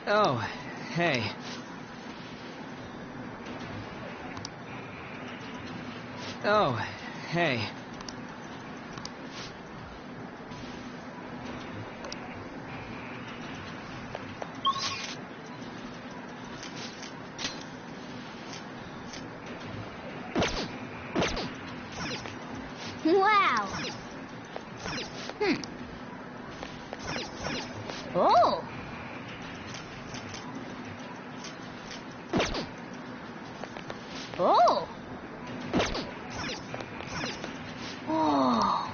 Oh, hey. Oh, hey. Wow. Oh. Oh. Oh.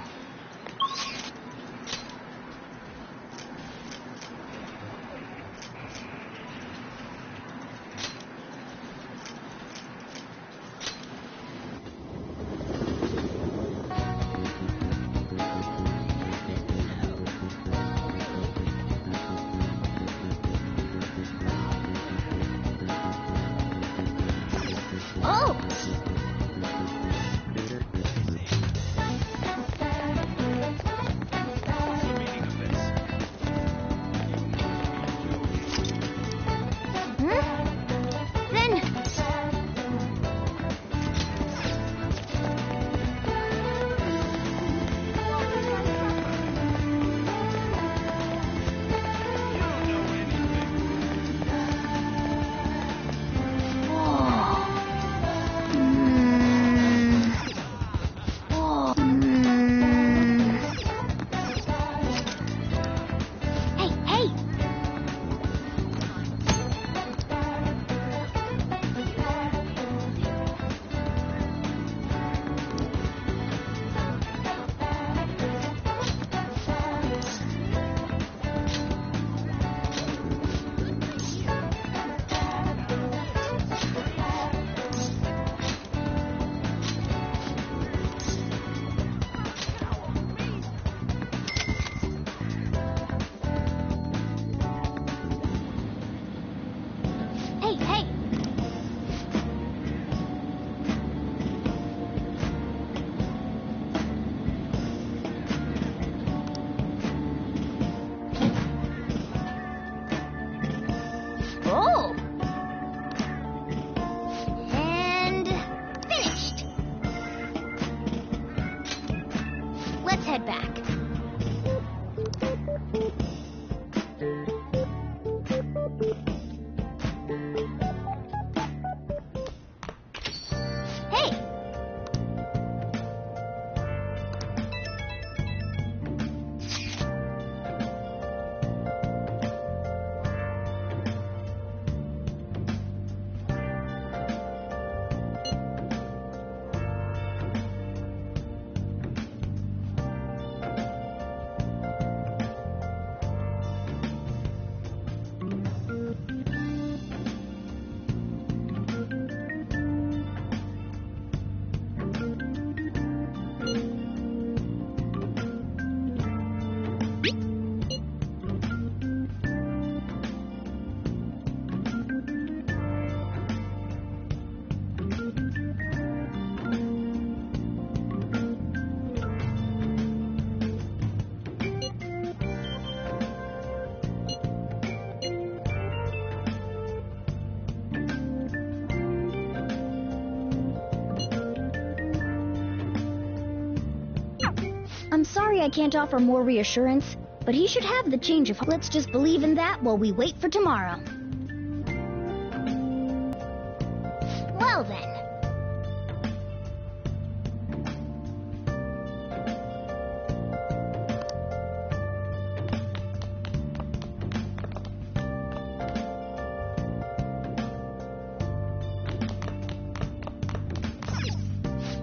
Oh. Then... Hey, hey! Hey, hey! Oh! And... finished! Let's head back. Hey! I'm sorry I can't offer more reassurance, but he should have the change of heart. Let's just believe in that while we wait for tomorrow. Well then.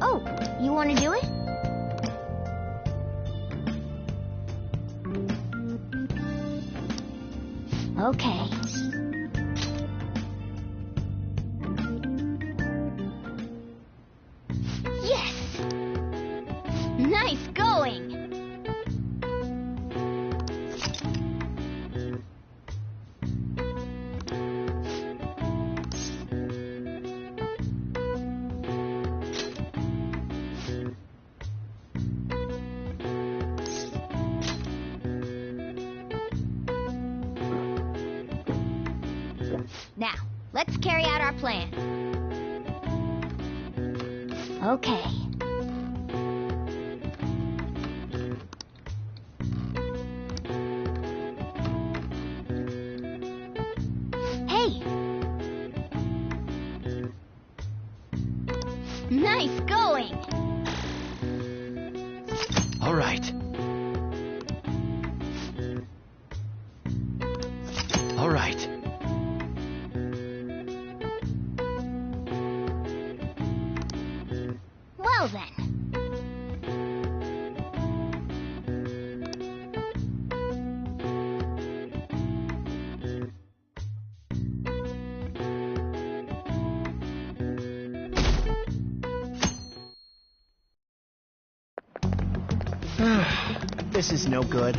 Oh, you want to do it? Okay. Yes! Nice going! Now, let's carry out our plan. Okay. Hey! Nice going! All right. All right. Well then. This is no good.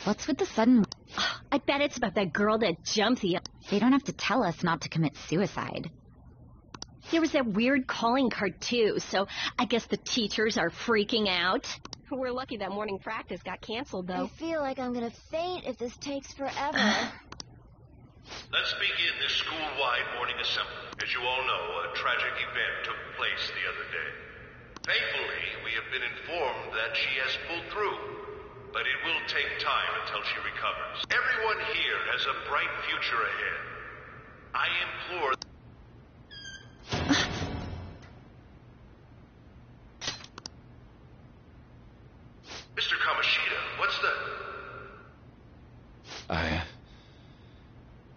What's with the sudden... I bet it's about that girl that jumped the... They don't have to tell us not to commit suicide. There was that weird calling card, too, so I guess the teachers are freaking out. We're lucky that morning practice got canceled, though. I feel like I'm gonna faint if this takes forever. Let's begin this school-wide morning assembly. As you all know, a tragic event took place the other day. Thankfully, we have been informed that she has pulled through, but it will take time until she recovers. Everyone here has a bright future ahead. I implore... Mr. Kamoshida, what's the... I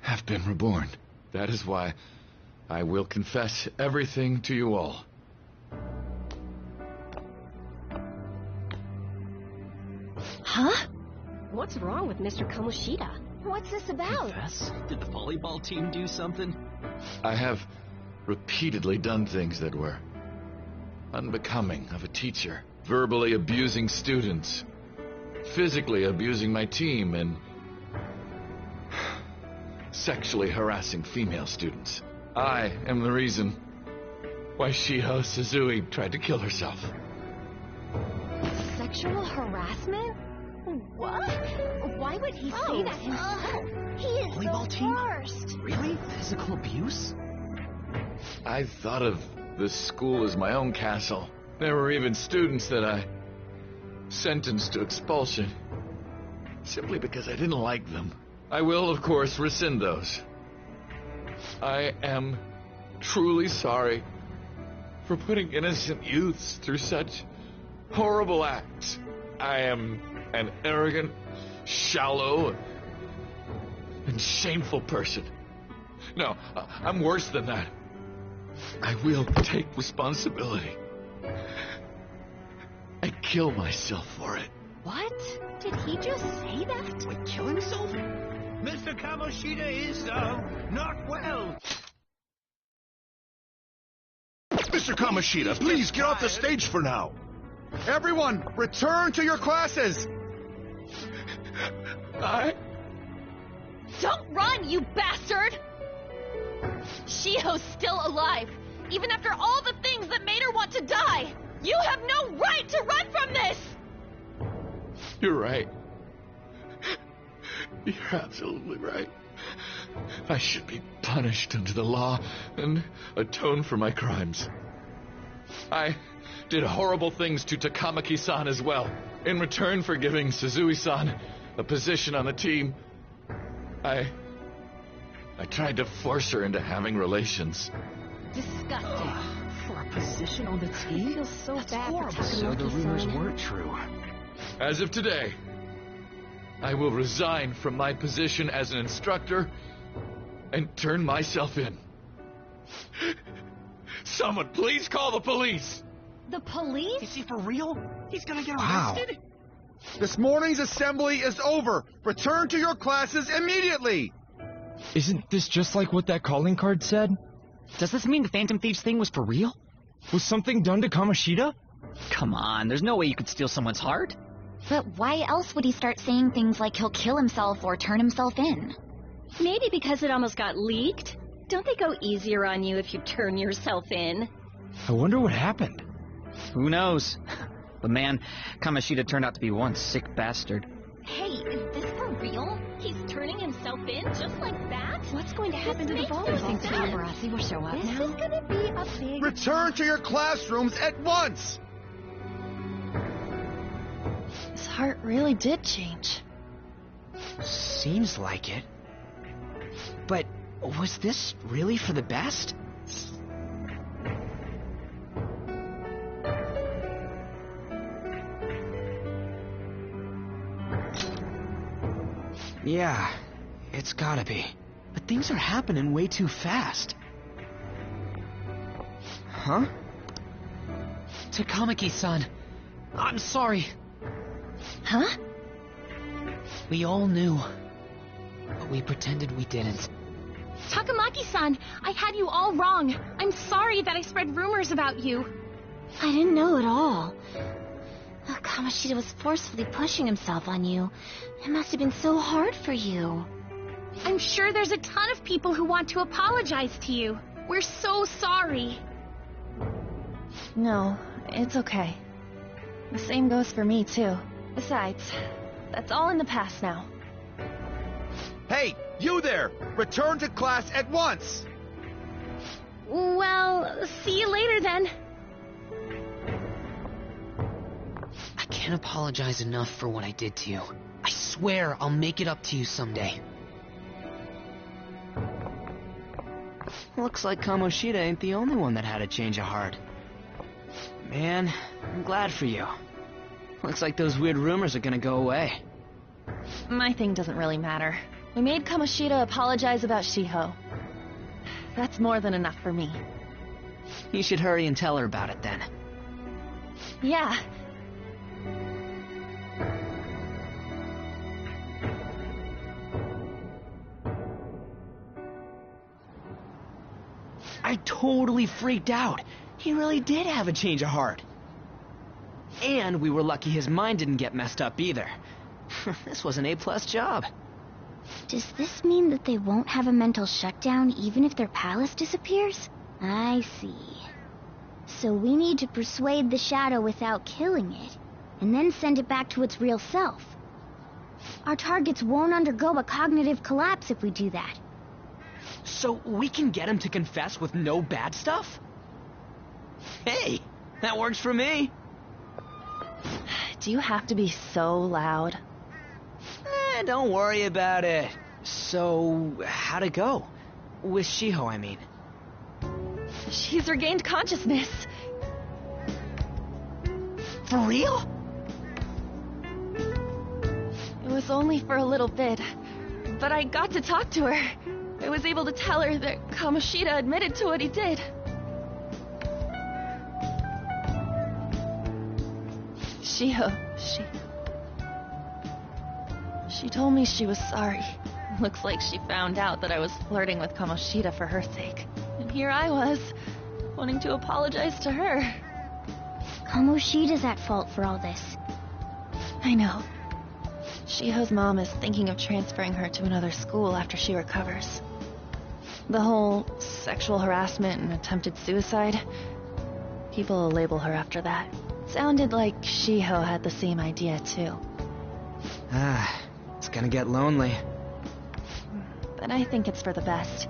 have been reborn. That is why I will confess everything to you all. Huh? What's wrong with Mr. Kamoshida? What's this about? Confess? Did the volleyball team do something? I have repeatedly done things that were unbecoming of a teacher. Verbally abusing students, physically abusing my team, and sexually harassing female students. I am the reason why Shiho Suzui tried to kill herself. Sexual harassment? What? Why would he say that himself? He is Volleyball the team? worst. Really? Physical abuse? I thought of this school as my own castle. There were even students that I sentenced to expulsion, simply because I didn't like them. I will, of course, rescind those. I am truly sorry for putting innocent youths through such horrible acts. I am an arrogant, shallow, and shameful person. No, I'm worse than that. I will take responsibility. I kill myself for it. What? Did he just say that? Like kill himself? Mr. Kamoshida is, not well. Mr. Kamoshida, please get off the stage for now. Everyone, return to your classes! Don't run, you bastard! Shiho's still alive, even after all the things that made her want to die. You have no right to run from this! You're right. You're absolutely right. I should be punished under the law and atone for my crimes. I did horrible things to Takamaki-san as well. In return for giving Suzui-san a position on the team, I tried to force her into having relations. Disgusting. For a position on the team? I feel so bad Horrible. for So the rumors Takamaki-san. weren't true. As of today, I will resign from my position as an instructor and turn myself in. Someone please call the police! The police? Is he for real? He's gonna get Wow. arrested? This morning's assembly is over. Return to your classes immediately! Isn't this just like what that calling card said? Does this mean the Phantom Thieves thing was for real? Was something done to Kamoshida? Come on, there's no way you could steal someone's heart. But why else would he start saying things like he'll kill himself or turn himself in? Maybe because it almost got leaked. Don't they go easier on you if you turn yourself in? I wonder what happened. Who knows? But man, Kamoshida turned out to be one sick bastard. Hey, is this for real? He's turning himself in just like that? What's going to happen to the volleyball team? Paparazzi will show up This now? is gonna be a big... Return to your classrooms at once! His heart really did change. Seems like it. But was this really for the best? Yeah, it's gotta be. But things are happening way too fast. Huh? Takamaki-san, I'm sorry. Huh? We all knew, but we pretended we didn't. Takamaki-san, I had you all wrong. I'm sorry that I spread rumors about you. I didn't know at all. Kamoshida was forcefully pushing himself on you. It must have been so hard for you. I'm sure there's a ton of people who want to apologize to you. We're so sorry. No, it's okay. The same goes for me, too. Besides, that's all in the past now. Hey, you there! Return to class at once! Well, see you later then. I can't apologize enough for what I did to you. I swear I'll make it up to you someday. Looks like Kamoshida ain't the only one that had a change of heart. Man, I'm glad for you. Looks like those weird rumors are gonna go away. My thing doesn't really matter. We made Kamoshida apologize about Shiho. That's more than enough for me. You should hurry and tell her about it then. Yeah. I totally freaked out. He really did have a change of heart. And we were lucky his mind didn't get messed up either. This was an A+ job. Does this mean that they won't have a mental shutdown even if their palace disappears? I see. So we need to persuade the shadow without killing it, and then send it back to its real self. Our targets won't undergo a cognitive collapse if we do that. So we can get him to confess with no bad stuff? Hey, that works for me. Do you have to be so loud? Don't worry about it. So, how'd it go? With Shiho, I mean. She's regained consciousness. For real? It was only for a little bit, but I got to talk to her. I was able to tell her that Kamoshida admitted to what he did. Shiho, she told me she was sorry. Looks like she found out that I was flirting with Kamoshida for her sake. And here I was, wanting to apologize to her. Kamoshida's at fault for all this. I know. Shiho's mom is thinking of transferring her to another school after she recovers. The whole sexual harassment and attempted suicide, people will label her after that. Sounded like Shiho had the same idea too. It's gonna get lonely. But I think it's for the best.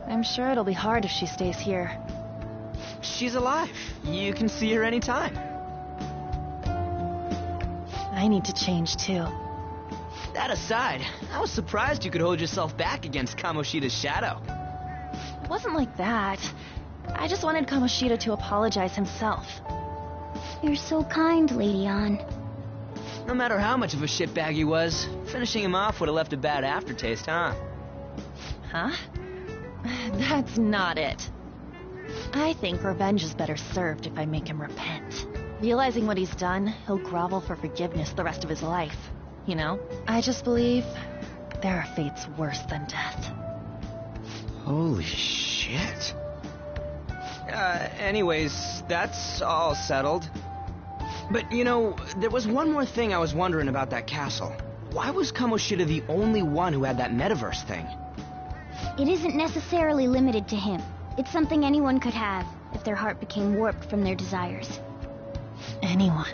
I'm sure it'll be hard if she stays here. She's alive. You can see her anytime. I need to change too. That aside, I was surprised you could hold yourself back against Kamoshida's shadow. It wasn't like that. I just wanted Kamoshida to apologize himself. You're so kind, Lady Ann. No matter how much of a shitbag he was, finishing him off would have left a bad aftertaste, huh? Huh? That's not it. I think revenge is better served if I make him repent. Realizing what he's done, he'll grovel for forgiveness the rest of his life. You know? I just believe there are fates worse than death. Holy shit. Anyways, that's all settled. But, you know, there was one more thing I was wondering about that castle. Why was Kamoshida the only one who had that metaverse thing? It isn't necessarily limited to him. It's something anyone could have if their heart became warped from their desires. Anyone.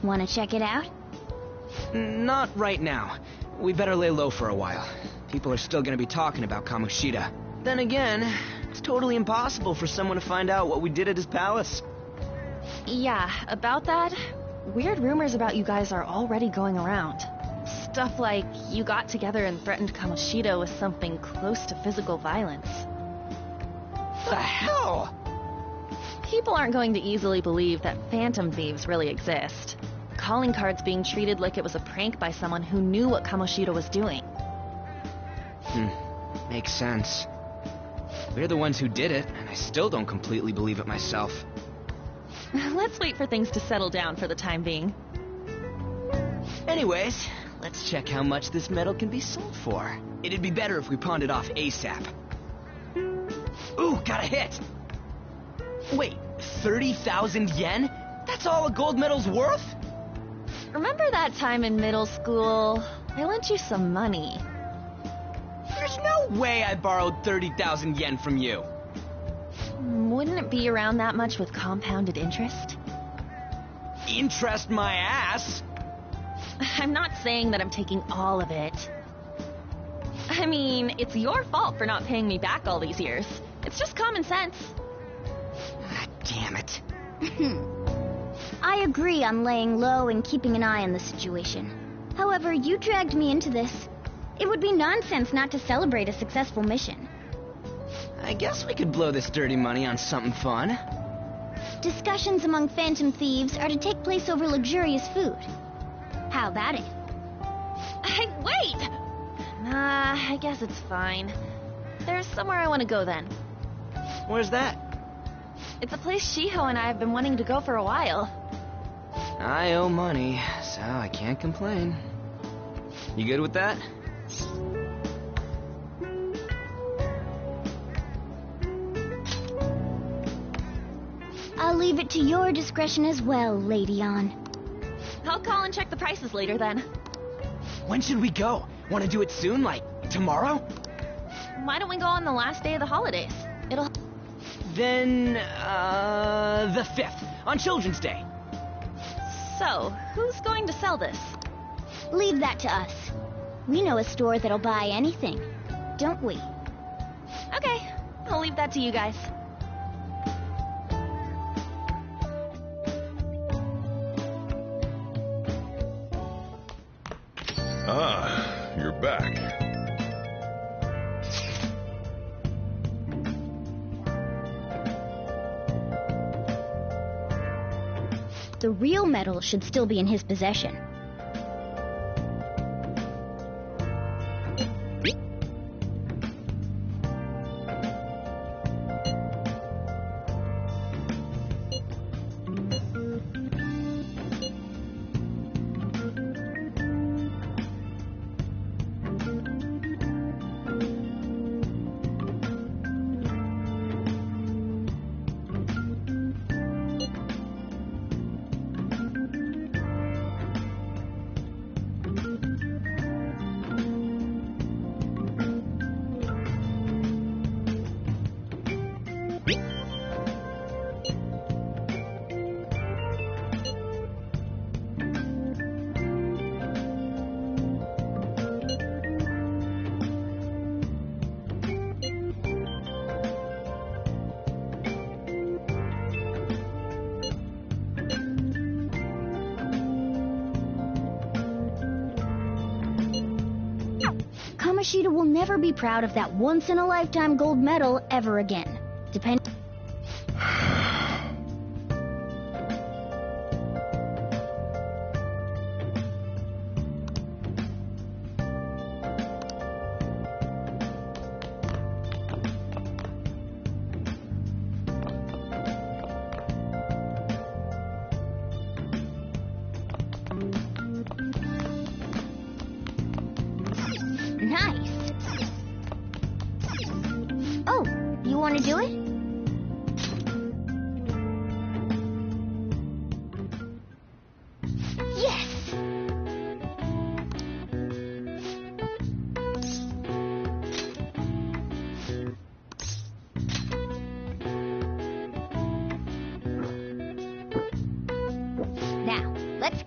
Want to check it out? Not right now. We better lay low for a while. People are still gonna be talking about Kamoshida. Then again, it's totally impossible for someone to find out what we did at his palace. Yeah, about that, weird rumors about you guys are already going around. Stuff like you got together and threatened Kamoshida with something close to physical violence. The hell? People aren't going to easily believe that phantom thieves really exist. Calling cards being treated like it was a prank by someone who knew what Kamoshida was doing. Makes sense. We're the ones who did it, and I still don't completely believe it myself. Let's wait for things to settle down for the time being. Anyways, let's check how much this metal can be sold for. It'd be better if we pawned it off ASAP. Ooh, got a hit! Wait, 30,000 yen? That's all a gold medal's worth? Remember that time in middle school? I lent you some money. There's no way I borrowed 30,000 yen from you. Wouldn't it be around that much with compounded interest? Interest my ass! I'm not saying that I'm taking all of it. I mean, it's your fault for not paying me back all these years. It's just common sense. Damn it. I agree on laying low and keeping an eye on the situation. However, you dragged me into this. It would be nonsense not to celebrate a successful mission. I guess we could blow this dirty money on something fun. Discussions among phantom thieves are to take place over luxurious food. How about it? Hey, wait! Nah, I guess it's fine. There's somewhere I want to go then. Where's that? It's a place Shiho and I have been wanting to go for a while. I owe money, so I can't complain. You good with that? I'll leave it to your discretion as well, Lady On. I'll call and check the prices later then. When should we go? Want to do it soon, like tomorrow? Why don't we go on the last day of the holidays? It'll... Then, the 5th, on Children's Day. So, who's going to sell this? Leave that to us. We know a store that'll buy anything, don't we? Okay, I'll leave that to you guys. Ah, you're back. The real medal should still be in his possession. Kamoshida will never be proud of that once-in-a-lifetime gold medal ever again. Nice. Oh, you want to do it?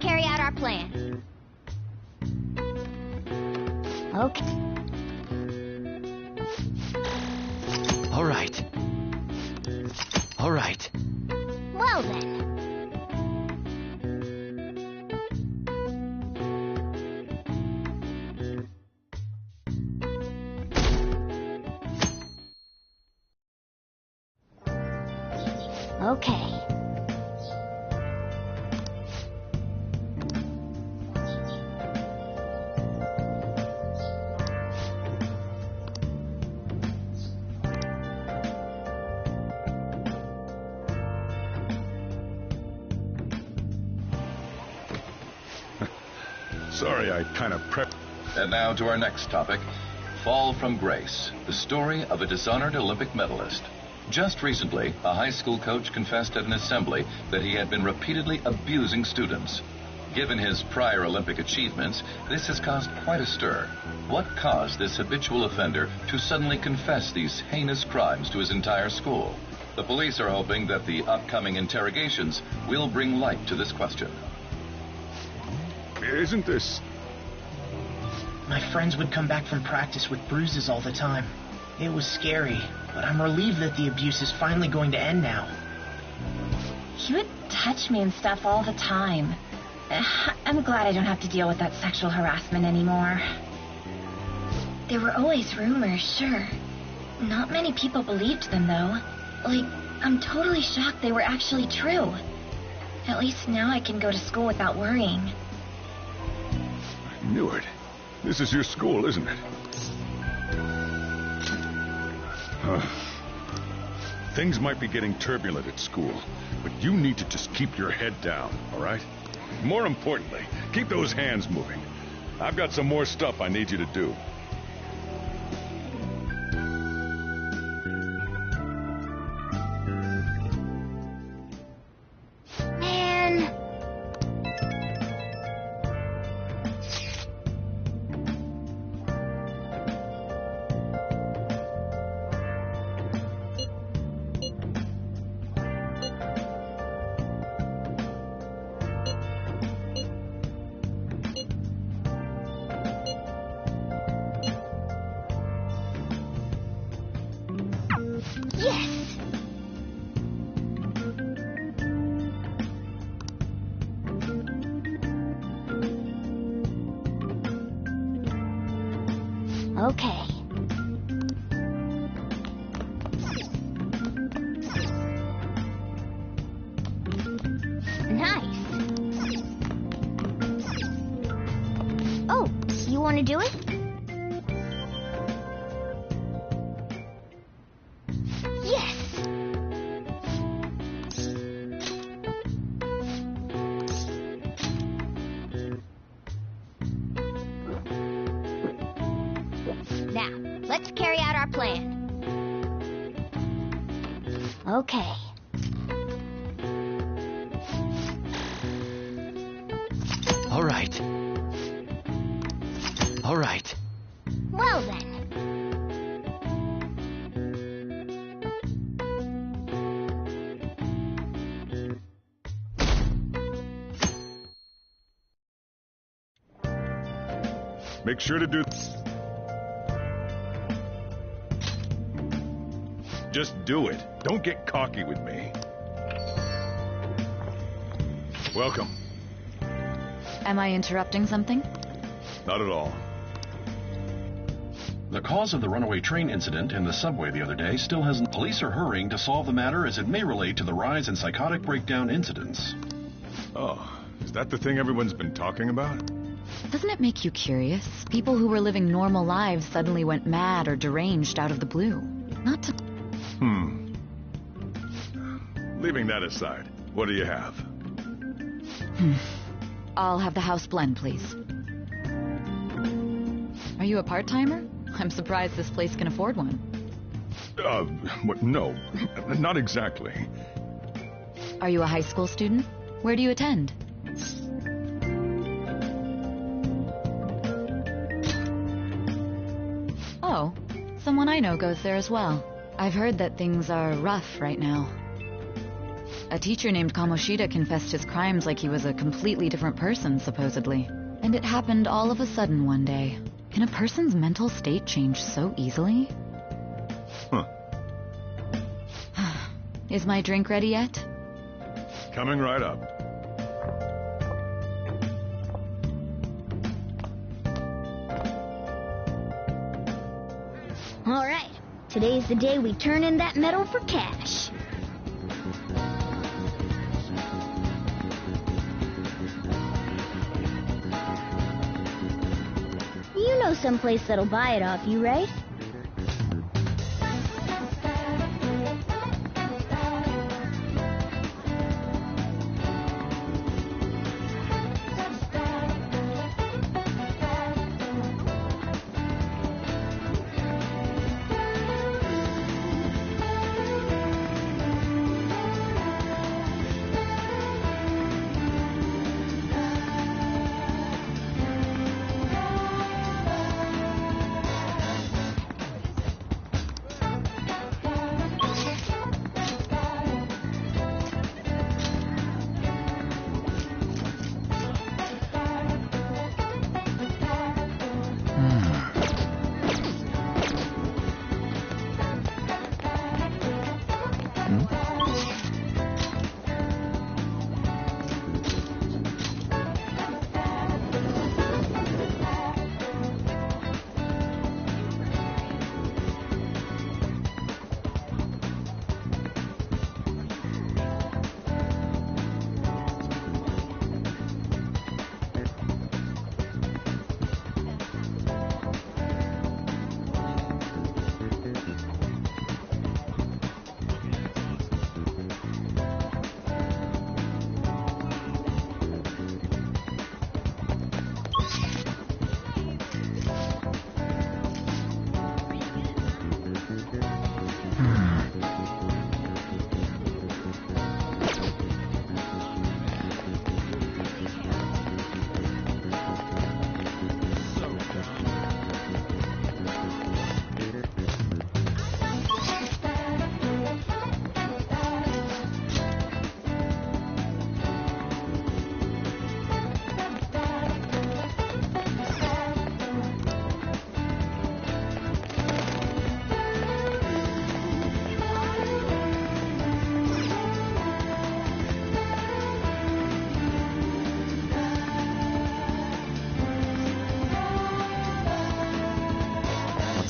carry out our plan. Okay. All right. All right. Well then. Okay. Sorry, I kind of prepped. And now to our next topic, Fall from Grace, the story of a dishonored Olympic medalist. Just recently, a high school coach confessed at an assembly that he had been repeatedly abusing students. Given his prior Olympic achievements, this has caused quite a stir. What caused this habitual offender to suddenly confess these heinous crimes to his entire school? The police are hoping that the upcoming interrogations will bring light to this question. Isn't this... My friends would come back from practice with bruises all the time. It was scary, but I'm relieved that the abuse is finally going to end now. He would touch me and stuff all the time. I'm glad I don't have to deal with that sexual harassment anymore. There were always rumors, sure. Not many people believed them, though. Like, I'm totally shocked they were actually true. At least now I can go to school without worrying. I knew it. This is your school, isn't it? Things might be getting turbulent at school, but you need to just keep your head down, all right? More importantly, keep those hands moving. I've got some more stuff I need you to do. Yes! Okay. Nice. Oh, you want to do it? Now, let's carry out our plan. Okay. All right. All right. Well then. Make sure to do... Just do it. Don't get cocky with me. Welcome. Am I interrupting something? Not at all. The cause of the runaway train incident in the subway the other day still hasn't... Police are hurrying to solve the matter as it may relate to the rise in psychotic breakdown incidents. Oh, is that the thing everyone's been talking about? Doesn't it make you curious? People who were living normal lives suddenly went mad or deranged out of the blue. Not to... Leaving that aside, what do you have? I'll have the house blend, please. Are you a part-timer? I'm surprised this place can afford one. No, not exactly. Are you a high school student? Where do you attend? Oh, someone I know goes there as well. I've heard that things are rough right now. A teacher named Kamoshida confessed his crimes like he was a completely different person, supposedly. And it happened all of a sudden one day. Can a person's mental state change so easily? Huh. Is my drink ready yet? Coming right up. All right, today's the day we turn in that medal for cash. You know someplace that'll buy it off you, right?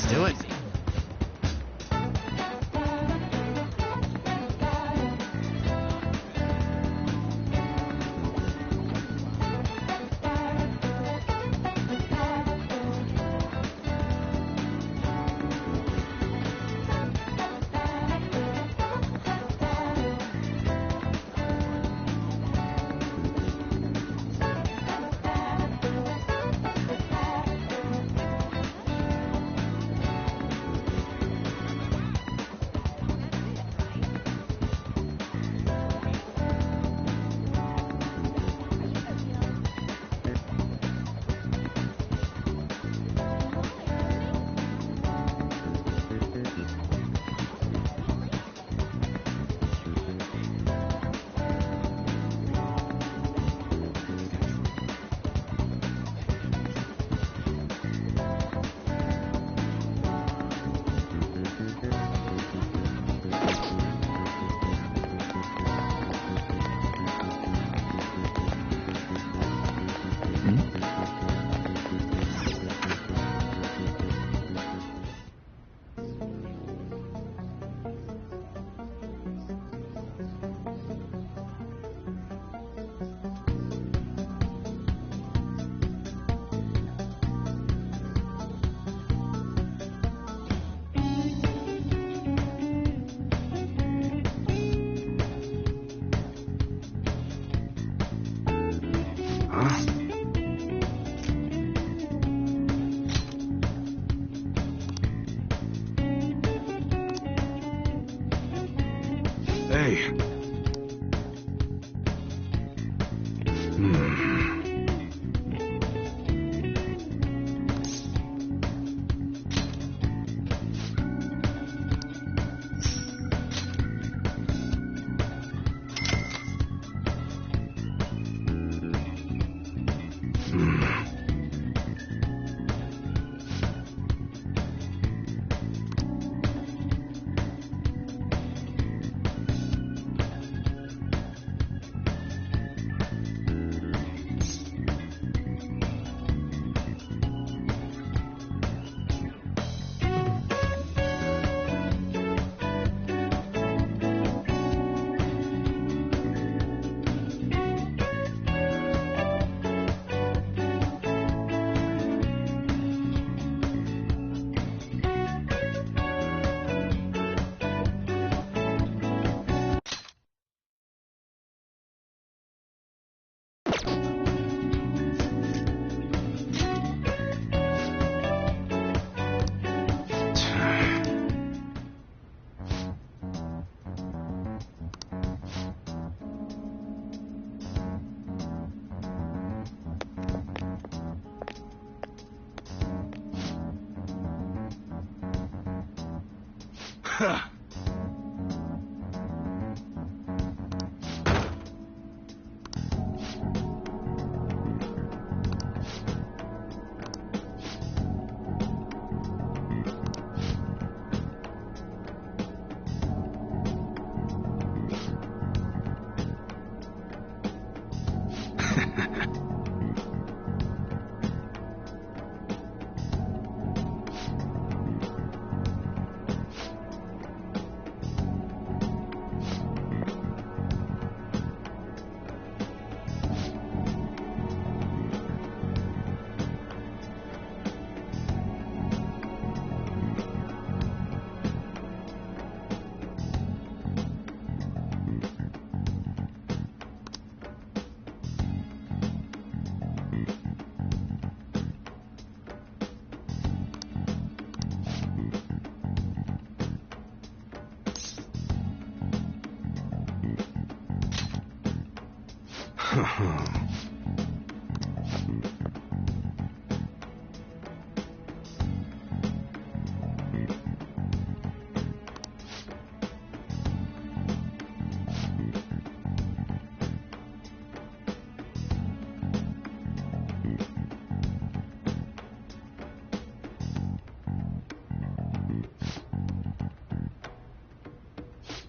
Do it. Hey.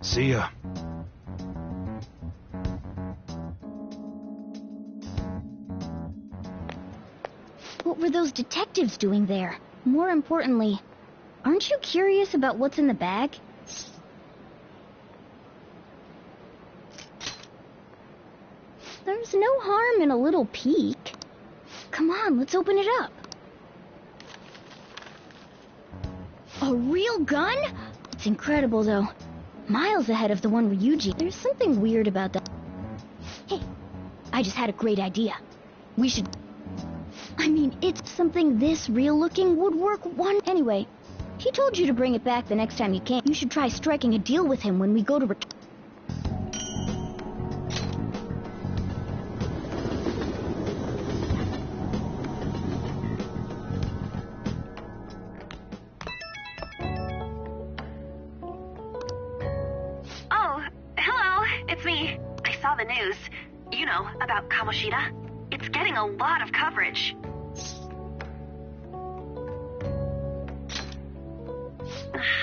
See ya. What were those detectives doing there? More importantly, aren't you curious about what's in the bag? There's no harm in a little peek. Come on, let's open it up. A real gun? It's incredible, though. Miles ahead of the one Ryuji. There's something weird about that. Hey, I just had a great idea. We should... I mean, it's something this real-looking would work one... Anyway, he told you to bring it back the next time you can. You should try striking a deal with him when we go to... The news, you know, about Kamoshida. It's getting a lot of coverage.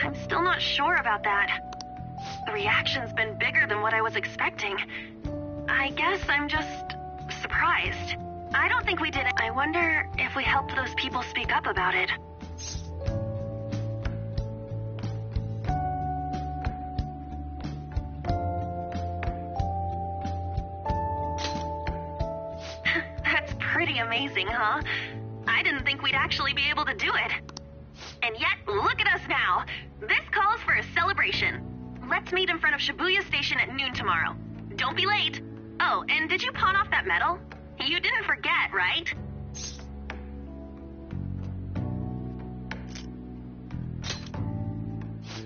I'm still not sure about that. The reaction's been bigger than what I was expecting. I guess I'm just surprised. I don't think we did it. I wonder if we helped those people speak up about it. Pretty amazing, huh? I didn't think we'd actually be able to do it. And yet, look at us now. This calls for a celebration. Let's meet in front of Shibuya Station at noon tomorrow. Don't be late. Oh, and did you pawn off that medal? You didn't forget, right?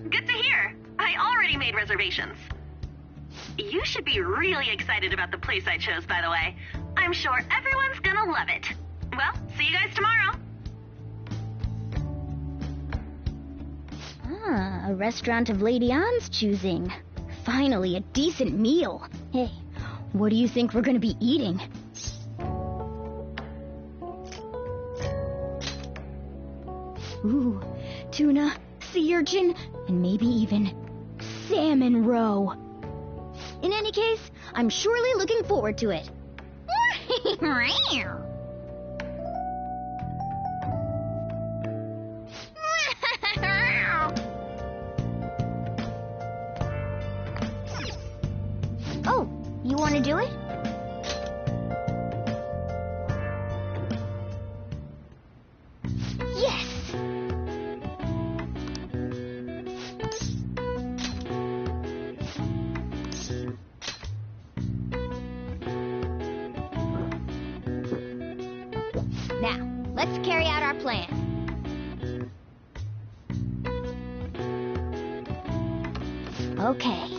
Good to hear. I already made reservations. You should be really excited about the place I chose, by the way. I'm sure everyone's gonna love it. Well, see you guys tomorrow. Ah, a restaurant of Lady Ann's choosing. Finally, a decent meal. Hey, what do you think we're gonna be eating? Ooh, tuna, sea urchin, and maybe even salmon roe. In any case, I'm surely looking forward to it. Oh, you want to do it? Yes! Now, let's carry out our plan. Okay.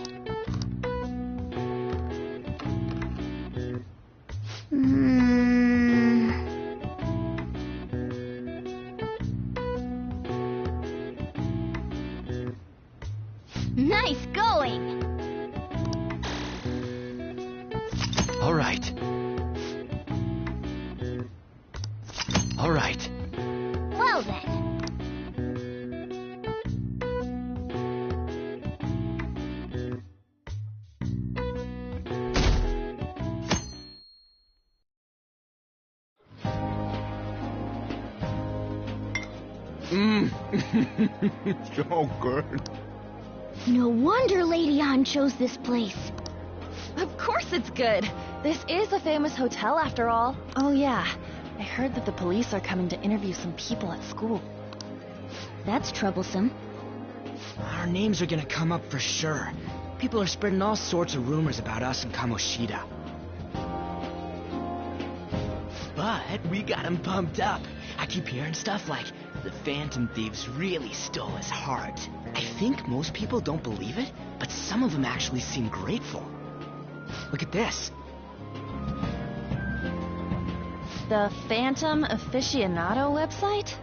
All right. All right. Well then. So good. No wonder Lady Ann chose this place. Of course it's good. This is a famous hotel after all. Oh yeah, I heard that the police are coming to interview some people at school. That's troublesome. Our names are gonna come up for sure. People are spreading all sorts of rumors about us and Kamoshida. But we got him pumped up. I keep hearing stuff like, the Phantom Thieves really stole his heart. I think most people don't believe it, but some of them actually seem grateful. Look at this. The Phantom Aficionado website?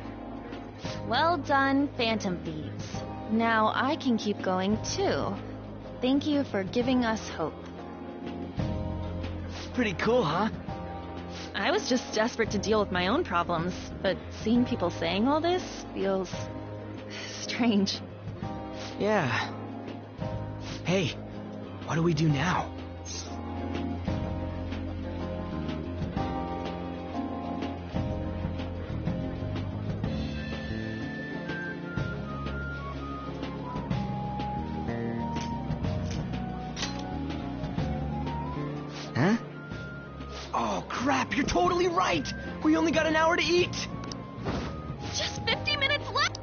Well done, Phantom Thieves. Now I can keep going too. Thank you for giving us hope. Pretty cool, huh? I was just desperate to deal with my own problems, but seeing people saying all this feels strange. Yeah. Hey, what do we do now? Huh? Oh, crap, you're totally right! We only got an hour to eat! Just 50 minutes left!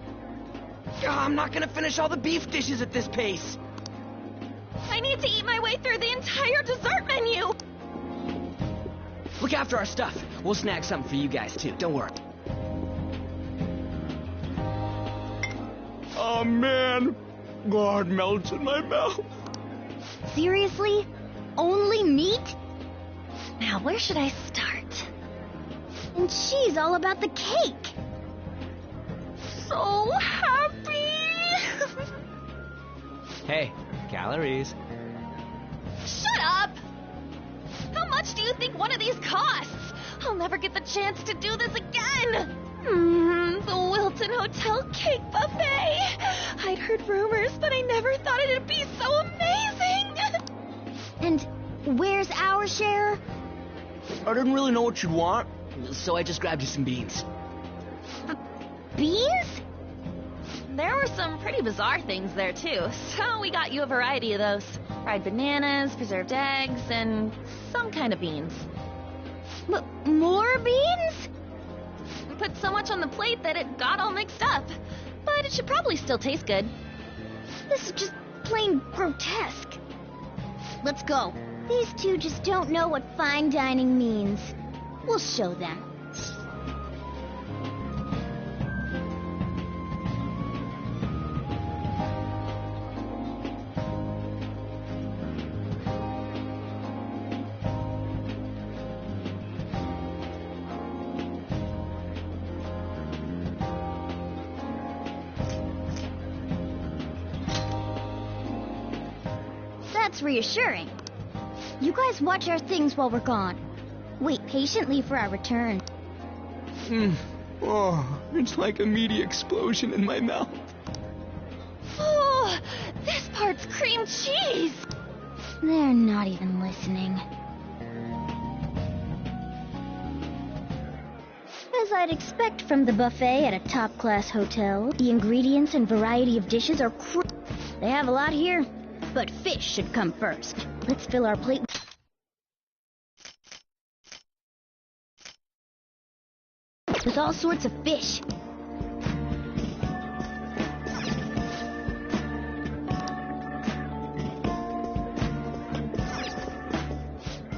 I'm not gonna finish all the beef dishes at this pace! I need to eat my way through the entire dessert menu! Look after our stuff. We'll snag something for you guys, too. Don't worry. Oh, man. God melts in my mouth. Seriously? Only meat? Now, where should I start? And she's all about the cake. So happy! Hey, calories. Shut up! How much do you think one of these costs? I'll never get the chance to do this again! The Wilton Hotel Cake Buffet! I'd heard rumors, but I never thought it'd be so amazing! And where's our share? I didn't really know what you'd want, so I just grabbed you some beans. Beans? There were some pretty bizarre things there, too, so we got you a variety of those. Fried bananas, preserved eggs, and some kind of beans. More beans? We put so much on the plate that it got all mixed up. But it should probably still taste good. This is just plain grotesque. Let's go. These two just don't know what fine dining means. We'll show them. That's reassuring. You guys watch our things while we're gone. Wait patiently for our return. Oh, it's like a meaty explosion in my mouth. Oh, this part's cream cheese! They're not even listening. As I'd expect from the buffet at a top-class hotel, the ingredients and variety of dishes are They have a lot here, but fish should come first. Let's fill our plate. With all sorts of fish.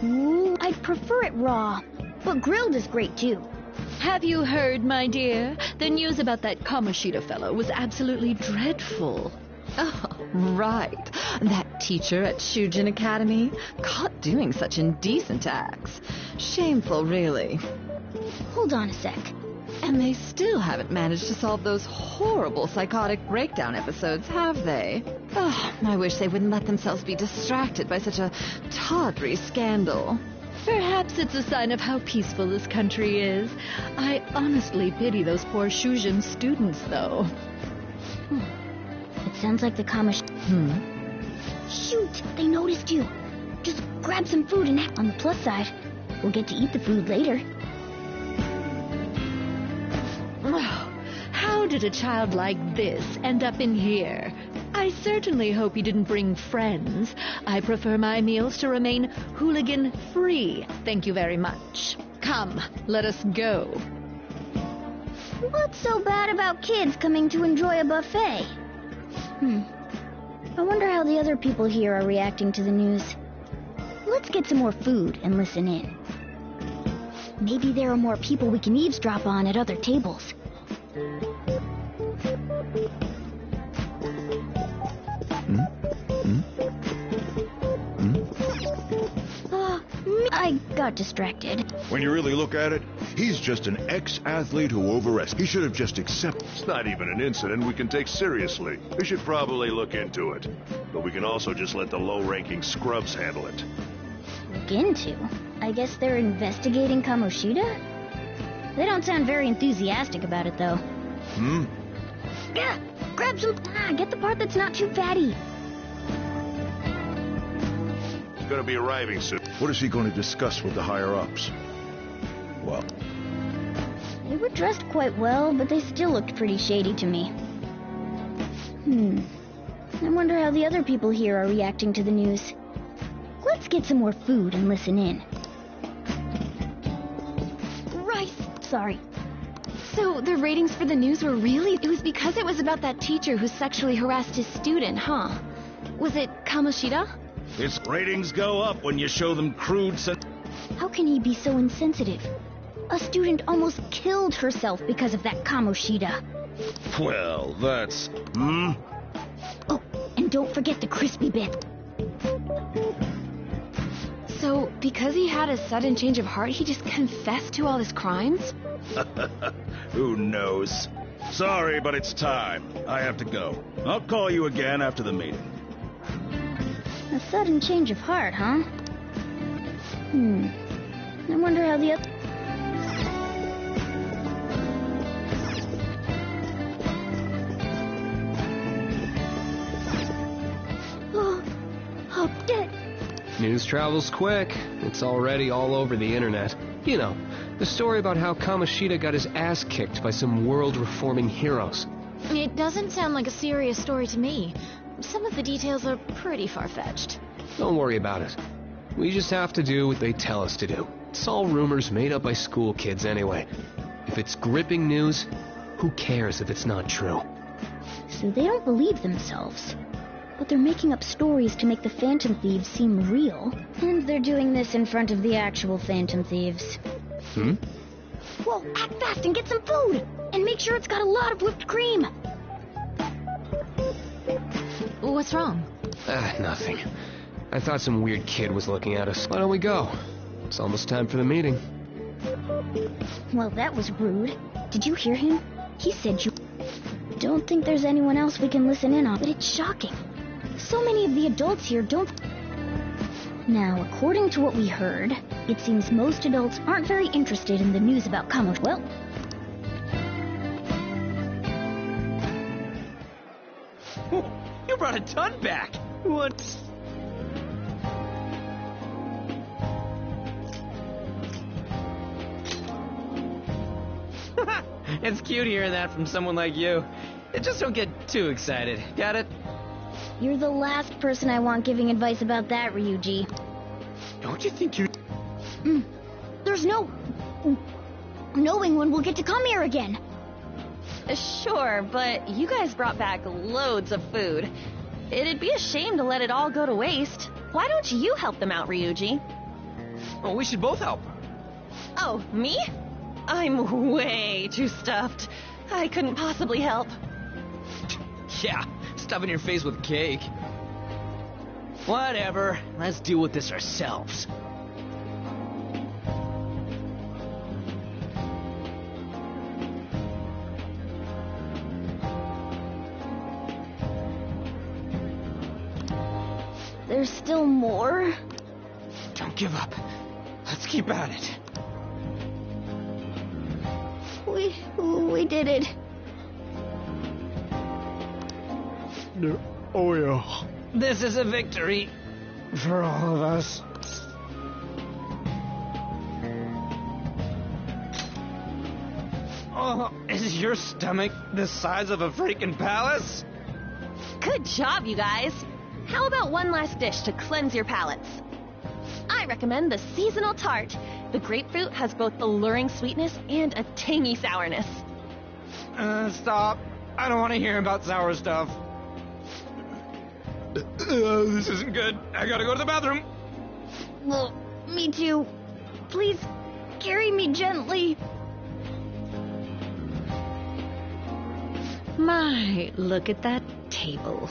Ooh, I'd prefer it raw, but grilled is great too. Have you heard, my dear? The news about that Kamoshida fellow was absolutely dreadful. Oh, right. That teacher at Shujin Academy, caught doing such indecent acts. Shameful, really. Hold on a sec. And they still haven't managed to solve those horrible psychotic breakdown episodes, have they? Oh, I wish they wouldn't let themselves be distracted by such a tawdry scandal. Perhaps it's a sign of how peaceful this country is. I honestly pity those poor Shujin students, though. It sounds like the Shoot! They noticed you. Just grab some food and on the plus side, we'll get to eat the food later. How did a child like this end up in here? I certainly hope he didn't bring friends. I prefer my meals to remain hooligan-free. Thank you very much. Come, let us go. What's so bad about kids coming to enjoy a buffet? I wonder how the other people here are reacting to the news. Let's get some more food and listen in. Maybe there are more people we can eavesdrop on at other tables. I got distracted. When you really look at it, he's just an ex-athlete who overestimated. He should have just accepted. It's not even an incident we can take seriously. We should probably look into it. But we can also just let the low-ranking scrubs handle it. Look into? I guess they're investigating Kamoshida? They don't sound very enthusiastic about it, though. Yeah, grab some... get the part that's not too fatty. He's gonna be arriving soon. What is he going to discuss with the higher-ups? Well... They were dressed quite well, but they still looked pretty shady to me. I wonder how the other people here are reacting to the news. Let's get some more food and listen in. Rice! Sorry. So the ratings for the news were really... It was because it was about that teacher who sexually harassed his student, huh? Was it Kamoshida? Its ratings go up when you show them crude... How can he be so insensitive? A student almost killed herself because of that Kamoshida. Well, that's... Oh, and don't forget the crispy bit. So, because he had a sudden change of heart, he just confessed to all his crimes? Who knows? Sorry, but it's time. I have to go. I'll call you again after the meeting. A sudden change of heart, huh? I wonder how the other... Oh, dead. News travels quick. It's already all over the internet. You know, the story about how Kamoshida got his ass kicked by some world-reforming heroes. It doesn't sound like a serious story to me. Some of the details are pretty far-fetched. Don't worry about it. We just have to do what they tell us to do. It's all rumors made up by school kids anyway. If it's gripping news, who cares if it's not true? So they don't believe themselves. But they're making up stories to make the Phantom Thieves seem real. And they're doing this in front of the actual Phantom Thieves. Whoa, act fast and get some food! And make sure it's got a lot of whipped cream! What's wrong? Nothing. I thought some weird kid was looking at us. Why don't we go? It's almost time for the meeting. Well, that was rude. Did you hear him? He said you... Don't think there's anyone else we can listen in on, but it's shocking. So many of the adults here don't... Now, according to what we heard, it seems most adults aren't very interested in the news about Kamoshida. Well... You brought a ton back! What? It's cute hearing that from someone like you. Just don't get too excited. Got it? You're the last person I want giving advice about that, Ryuji. Don't you think you're... There's no... knowing when we'll get to come here again. Sure, but you guys brought back loads of food. It'd be a shame to let it all go to waste. Why don't you help them out, Ryuji? Oh, we should both help. Oh, me? I'm way too stuffed. I couldn't possibly help. Yeah, stuffing your face with cake. Whatever, let's deal with this ourselves. There's still more? Don't give up. Let's keep at it. We did it. Oh yeah. This is a victory for all of us. Oh, is your stomach the size of a freaking palace? Good job, you guys. How about one last dish to cleanse your palates? I recommend the seasonal tart. The grapefruit has both alluring sweetness and a tangy sourness. Stop. I don't want to hear about sour stuff. This isn't good. I gotta go to the bathroom. Well, me too. Please, carry me gently. My, look at that table.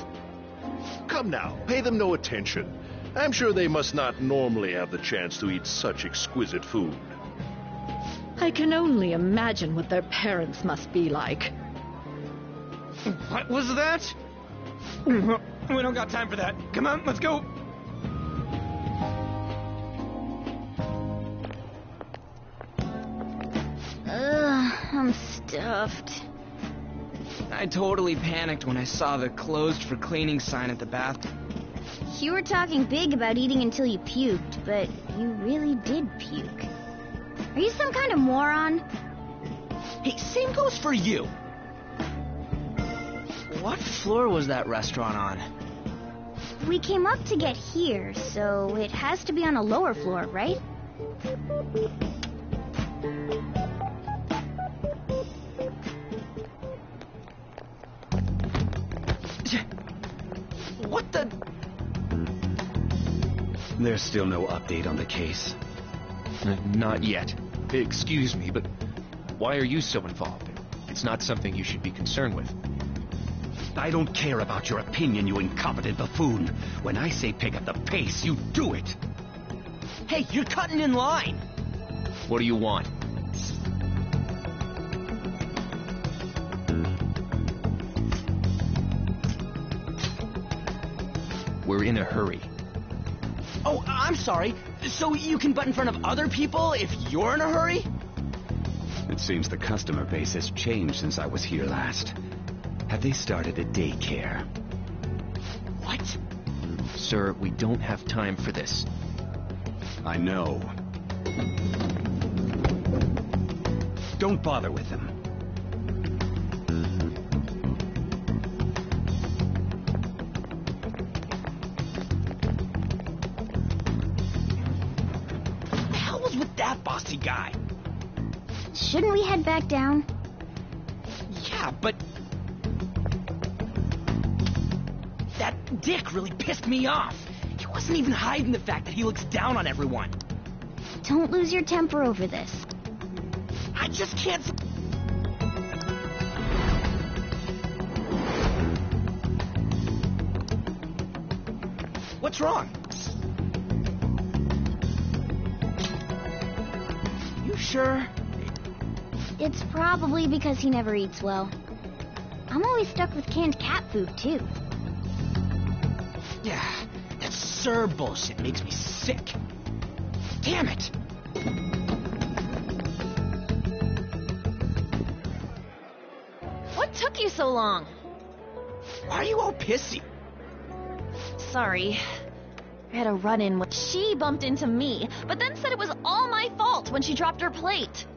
Come now, pay them no attention. I'm sure they must not normally have the chance to eat such exquisite food. I can only imagine what their parents must be like. What was that? We don't got time for that. Come on, let's go. I'm stuffed. I totally panicked when I saw the closed for cleaning sign at the bathroom. You were talking big about eating until you puked, but you really did puke. Are you some kind of moron? Hey, same goes for you. What floor was that restaurant on? We came up to get here, so it has to be on a lower floor, right? What the... There's still no update on the case. Not yet. Excuse me, but why are you so involved? It's not something you should be concerned with. I don't care about your opinion, you incompetent buffoon. When I say pick up the pace, you do it. Hey, you're cutting in line. What do you want? We're in a hurry. Oh, I'm sorry. So you can butt in front of other people if you're in a hurry? It seems the customer base has changed since I was here last. Have they started a daycare? What? Sir, we don't have time for this. I know. Don't bother with them. What the hell was with that bossy guy? Shouldn't we head back down? Yeah, but... that dick really pissed me off. He wasn't even hiding the fact that he looks down on everyone. Don't lose your temper over this. I just can't... What's wrong? You sure? It's probably because he never eats well. I'm always stuck with canned cat food, too. Yeah, that Sir bullshit makes me sick. Damn it! What took you so long? Why are you all pissy? Sorry. I had a run-in with... She bumped into me, but then said it was all my fault when she dropped her plate.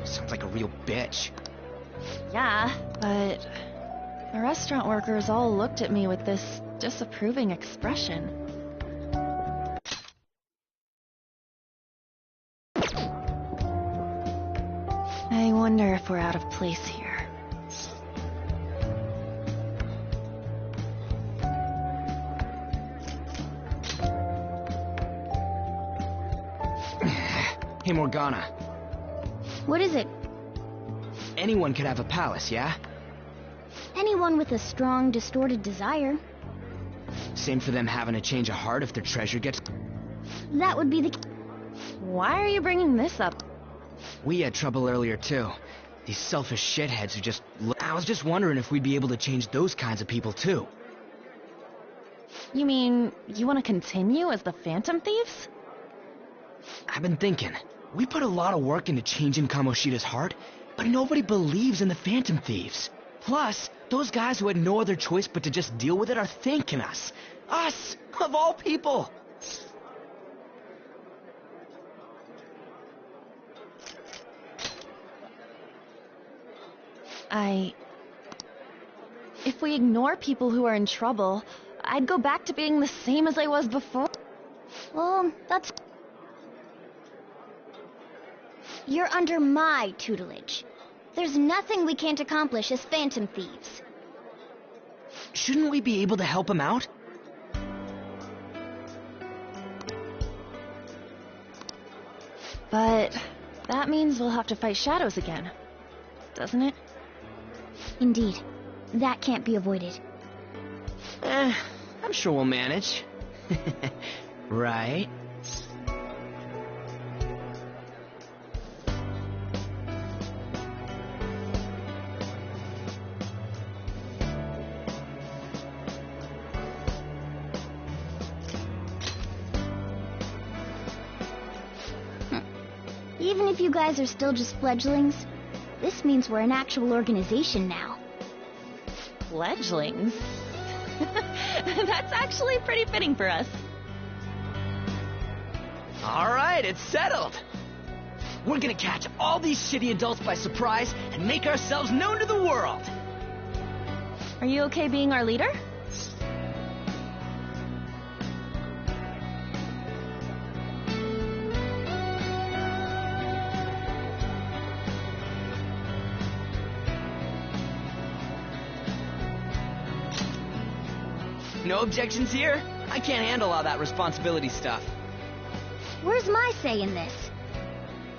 Sounds like a real bitch. Yeah, but the restaurant workers all looked at me with this disapproving expression. I wonder if we're out of place here. Hey, Morgana. What is it? Anyone could have a palace, yeah? Anyone with a strong, distorted desire. Same for them having a change of heart if their treasure gets... That would be the... Why are you bringing this up? We had trouble earlier, too. These selfish shitheads who just... I was just wondering if we'd be able to change those kinds of people, too. You mean, you want to continue as the Phantom Thieves? I've been thinking. We put a lot of work into changing Kamoshida's heart, but nobody believes in the Phantom Thieves. Plus, those guys who had no other choice but to just deal with it are thanking us. Us, of all people. If we ignore people who are in trouble, I'd go back to being the same as I was before. Well, that's... You're under my tutelage. There's nothing we can't accomplish as Phantom Thieves. Shouldn't we be able to help him out? But that means we'll have to fight shadows again, doesn't it? Indeed. That can't be avoided. I'm sure we'll manage. Right? Even if you guys are still just fledglings, this means we're an actual organization now. Fledglings? That's actually pretty fitting for us. Alright, it's settled. We're gonna catch all these shitty adults by surprise and make ourselves known to the world. Are you okay being our leader? No objections here? I can't handle all that responsibility stuff. Where's my say in this?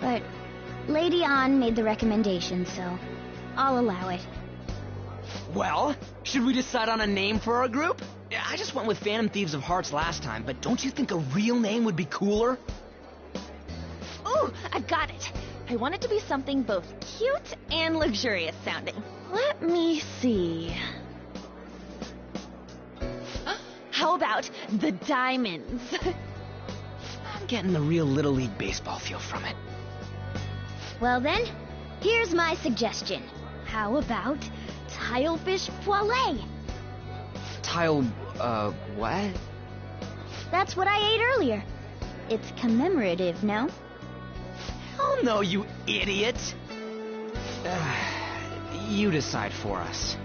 But Lady An made the recommendation, so I'll allow it. Well, should we decide on a name for our group? I just went with Phantom Thieves of Hearts last time, but don't you think a real name would be cooler? Ooh, I've got it. I want it to be something both cute and luxurious sounding. Let me see. How about the Diamonds? I'm getting the real Little League Baseball feel from it. Well then, here's my suggestion. How about Tilefish Poêlée? What? That's what I ate earlier. It's commemorative, no? Oh no, you idiot! You decide for us.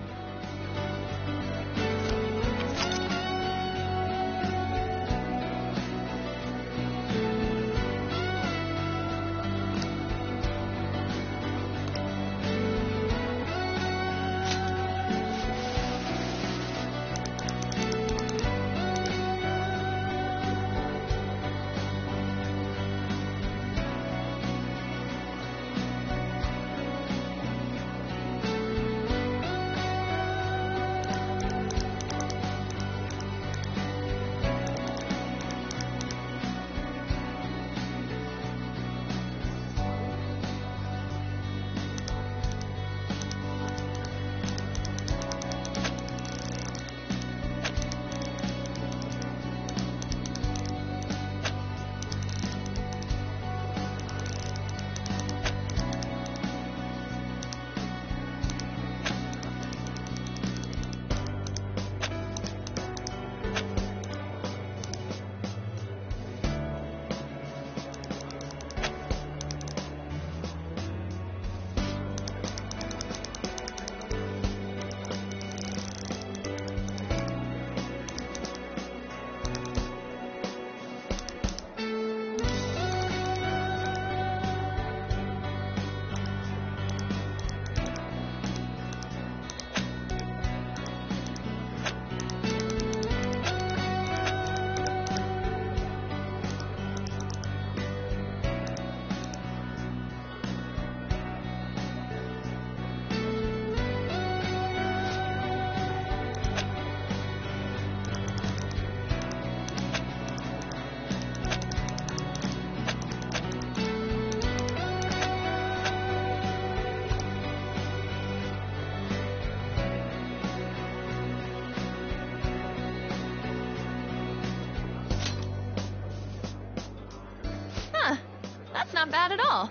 not bad at all.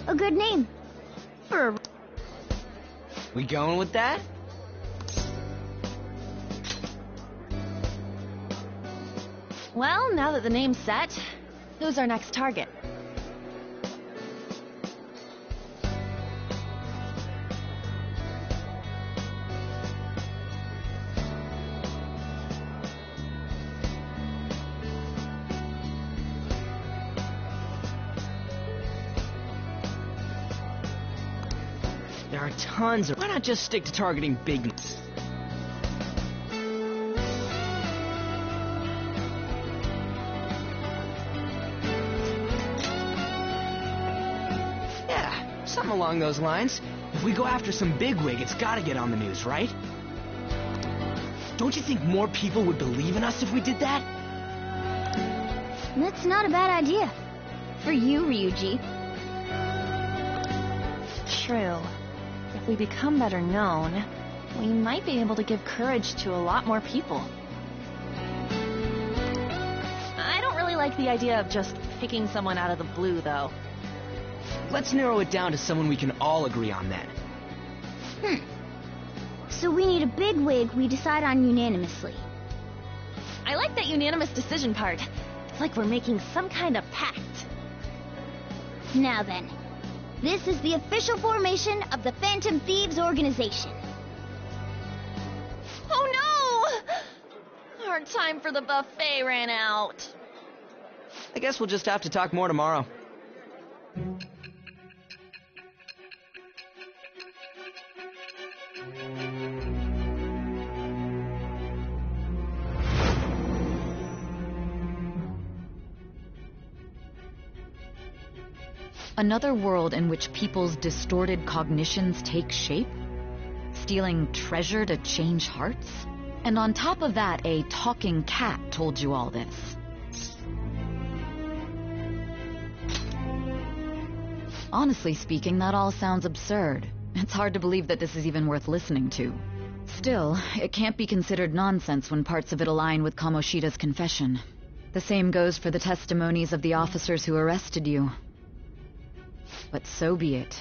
A good name. For a... We going with that? Well, now that the name's set, who's our next target? There are tons of... Why not just stick to targeting bigness? Yeah, something along those lines. If we go after some bigwig, it's gotta get on the news, right? Don't you think more people would believe in us if we did that? That's not a bad idea. For you, Ryuji. True. If we become better known, we might be able to give courage to a lot more people. I don't really like the idea of just picking someone out of the blue, though. Let's narrow it down to someone we can all agree on then. So we need a bigwig we decide on unanimously. I like that unanimous decision part. It's like we're making some kind of pact. Now then, this is the official formation of the Phantom Thieves organization. Oh no! Our time for the buffet ran out. I guess we'll just have to talk more tomorrow. Another world in which people's distorted cognitions take shape? Stealing treasure to change hearts? And on top of that, a talking cat told you all this. Honestly speaking, that all sounds absurd. It's hard to believe that this is even worth listening to. Still, it can't be considered nonsense when parts of it align with Kamoshida's confession. The same goes for the testimonies of the officers who arrested you. But so be it.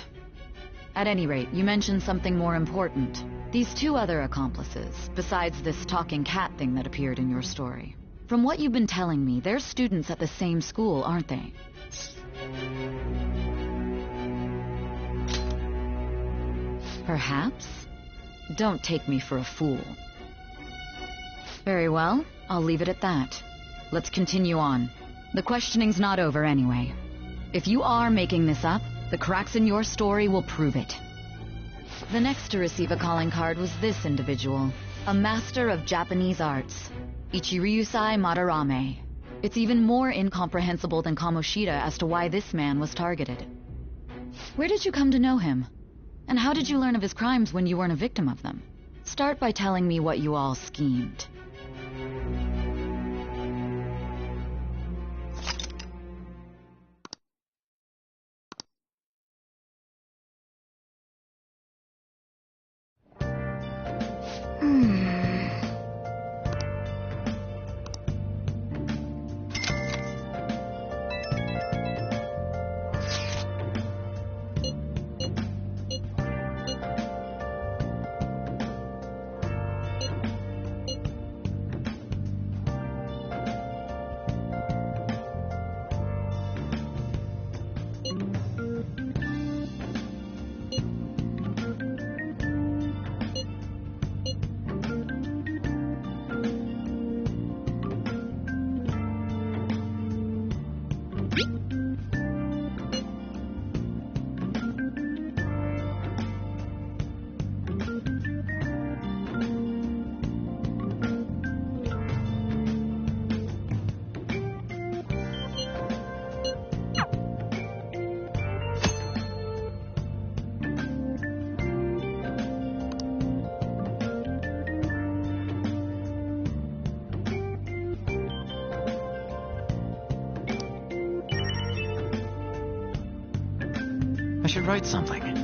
At any rate, you mentioned something more important. These two other accomplices, besides this talking cat thing that appeared in your story. From what you've been telling me, they're students at the same school, aren't they? Perhaps? Don't take me for a fool. Very well, I'll leave it at that. Let's continue on. The questioning's not over anyway. If you are making this up, the cracks in your story will prove it. The next to receive a calling card was this individual, a master of Japanese arts, Ichiryusai Madarame. It's even more incomprehensible than Kamoshida as to why this man was targeted. Where did you come to know him? And how did you learn of his crimes when you weren't a victim of them? Start by telling me what you all schemed. I should write something.